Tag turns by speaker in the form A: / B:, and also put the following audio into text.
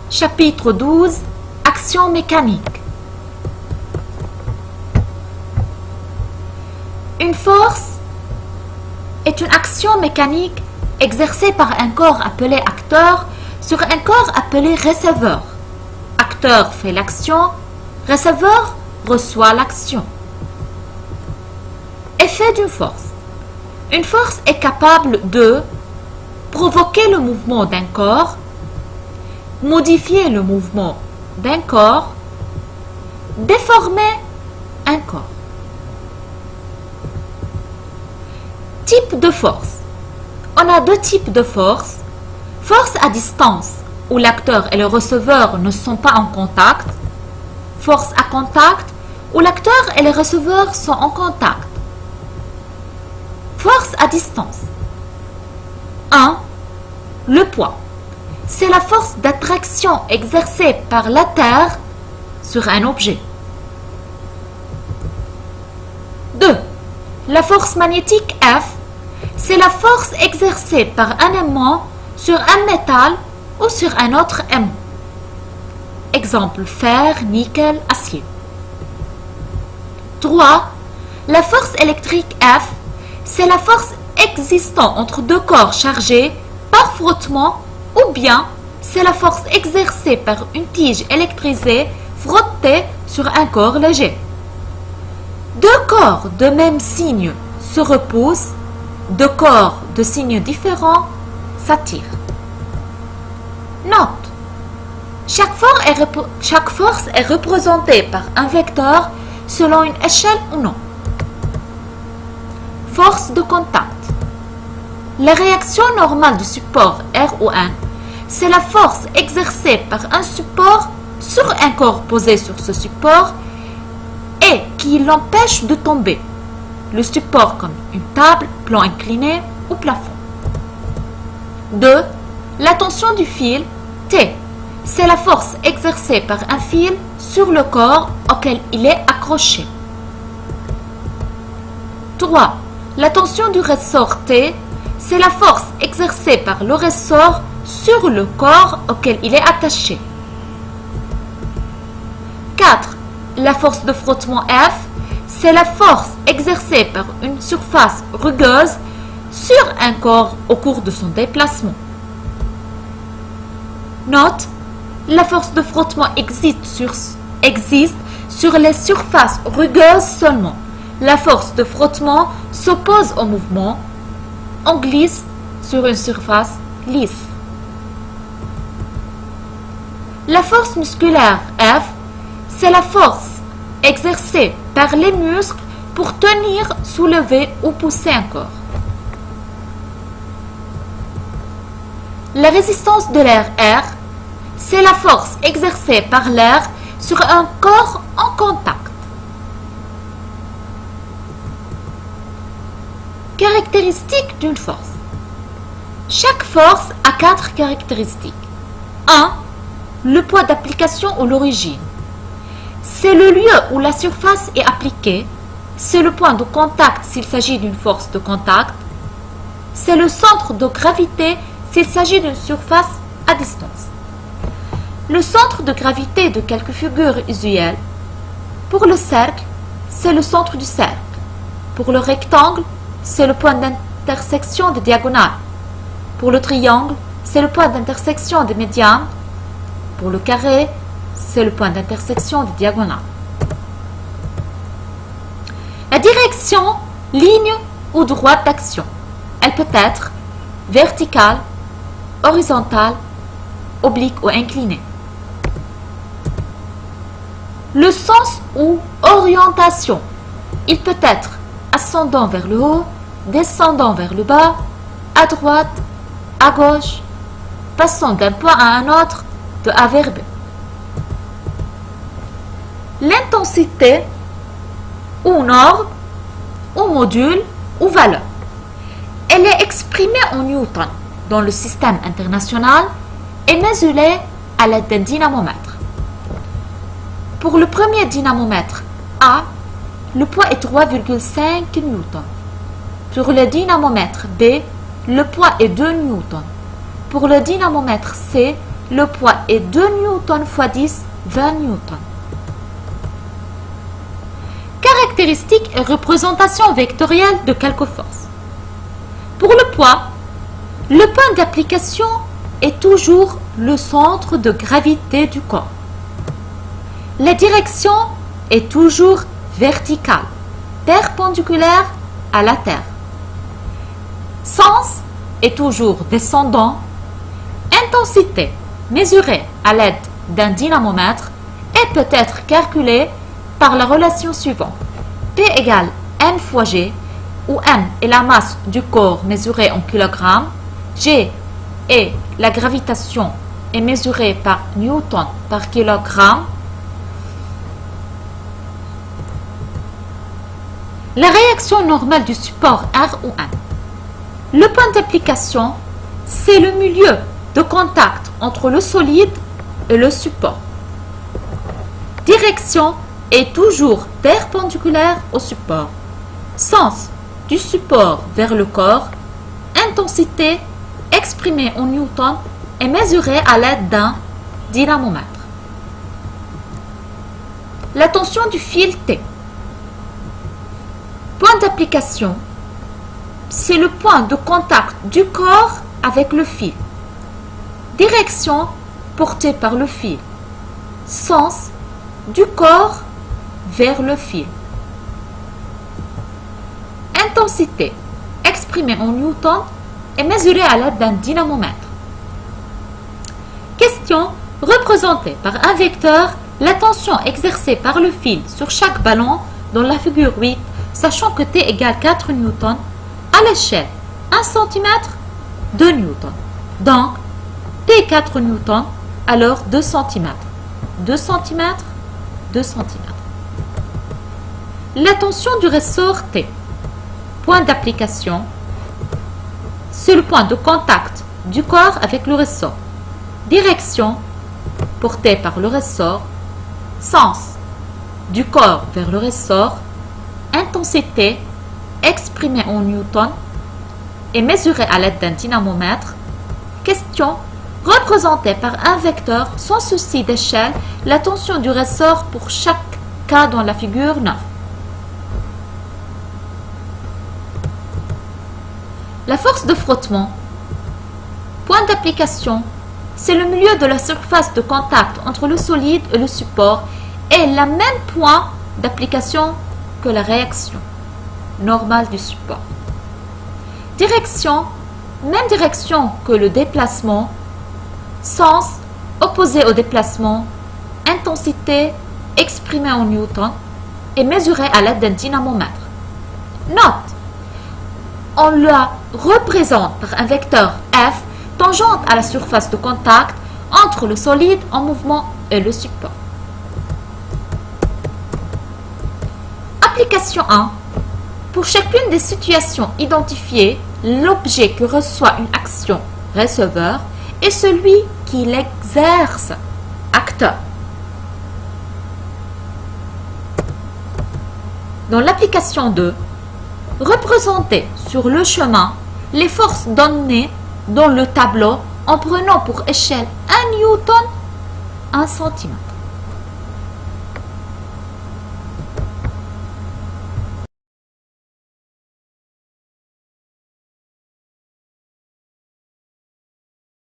A: Chapitre 12. Action mécanique. Une force est une action mécanique exercée par un corps appelé acteur sur un corps appelé receveur. Acteur fait l'action, receveur reçoit l'action. Effet d'une force. Une force est capable de provoquer le mouvement d'un corps, modifier le mouvement d'un corps, déformer un corps. Type de force. On a deux types de force. Force à distance, où l'acteur et le receveur ne sont pas en contact. Force à contact, où l'acteur et le receveur sont en contact. Force à distance. 1. Le poids. C'est la force d'attraction exercée par la Terre sur un objet. 2. La force magnétique F, c'est la force exercée par un aimant sur un métal ou sur un autre aimant. Exemple, fer, nickel, acier. 3. La force électrique F, c'est la force existant entre deux corps chargés par frottement ou bien c'est la force exercée par une tige électrisée frottée sur un corps léger. Deux corps de même signe se repoussent, deux corps de signes différents s'attirent. Note. Chaque force est représentée par un vecteur selon une échelle ou non. Force de contact. La réaction normale du support R ou N, c'est la force exercée par un support sur un corps posé sur ce support et qui l'empêche de tomber. Le support comme une table, plan incliné ou plafond. 2. La tension du fil T, c'est la force exercée par un fil sur le corps auquel il est accroché. 3. La tension du ressort T, c'est la force exercée par le ressort sur le corps auquel il est attaché. 4. La force de frottement F, c'est la force exercée par une surface rugueuse sur un corps au cours de son déplacement. Note, la force de frottement existe sur les surfaces rugueuses seulement. La force de frottement s'oppose au mouvement. On glisse sur une surface lisse. La force musculaire F, c'est la force exercée par les muscles pour tenir, soulever ou pousser un corps. La résistance de l'air R, c'est la force exercée par l'air sur un corps en contact. Caractéristiques d'une force. Chaque force a 4 caractéristiques. 1. Le poids d'application ou l'origine. C'est le lieu où la surface est appliquée. C'est le point de contact s'il s'agit d'une force de contact. C'est le centre de gravité s'il s'agit d'une surface à distance. Le centre de gravité de quelques figures usuelles. Pour le cercle, c'est le centre du cercle. Pour le rectangle, c'est le point d'intersection des diagonales. Pour le triangle, c'est le point d'intersection des médianes. Pour le carré, c'est le point d'intersection des diagonales. La direction, ligne ou droite d'action. Elle peut être verticale, horizontale, oblique ou inclinée. Le sens ou orientation. Il peut être ascendant vers le haut, descendant vers le bas, à droite, à gauche, passant d'un point à un autre, de A vers B. L'intensité, ou norme, ou module, ou valeur. Elle est exprimée en newton dans le système international et mesurée à l'aide d'un dynamomètre. Pour le premier dynamomètre A, le poids est 3,5 newtons. Pour le dynamomètre B, le poids est 2 newtons. Pour le dynamomètre C, le poids est 2 newtons fois 10, 20 newtons. Caractéristique et représentation vectorielle de quelque force. Pour le poids, le point d'application est toujours le centre de gravité du corps. La direction est toujours verticale, perpendiculaire à la Terre. Sens est toujours descendant. Intensité mesurée à l'aide d'un dynamomètre et peut être calculée par la relation suivante. P égale N fois G, où M est la masse du corps mesurée en kilogrammes, G est la gravitation est mesurée par newton par kilogramme. La réaction normale du support R ou N. Le point d'application, c'est le milieu de contact entre le solide et le support. Direction est toujours perpendiculaire au support. Sens du support vers le corps. Intensité exprimée en newton est mesurée à l'aide d'un dynamomètre. La tension du fil T. Point d'application, c'est le point de contact du corps avec le fil. Direction portée par le fil. Sens du corps vers le fil. Intensité exprimée en newton est mesurée à l'aide d'un dynamomètre. Question représentée par un vecteur, la tension exercée par le fil sur chaque ballon dans la figure 8, sachant que T égale 4 newtons, à l'échelle 1 cm, 2 newtons. Donc, T 4 newtons, alors 2 cm. 2 cm, 2 cm. La tension du ressort T. Point d'application, c'est le point de contact du corps avec le ressort. Direction portée par le ressort. Sens du corps vers le ressort. Intensité exprimée en newton et mesurée à l'aide d'un dynamomètre. Question représentée par un vecteur sans souci d'échelle, la tension du ressort pour chaque cas dans la figure 9. La force de frottement. Point d'application, c'est le milieu de la surface de contact entre le solide et le support et le même point d'application que la réaction normale du support. Direction, même direction que le déplacement. Sens opposé au déplacement. Intensité exprimée en newton et mesurée à l'aide d'un dynamomètre. Note, on la représente par un vecteur F tangente à la surface de contact entre le solide en mouvement et le support. Application 1. Pour chacune des situations identifiées, l'objet qui reçoit une action receveur est celui qui l'exerce acteur. Dans l'application 2, représenter sur le chemin les forces données dans le tableau en prenant pour échelle 1 newton, 1 cm.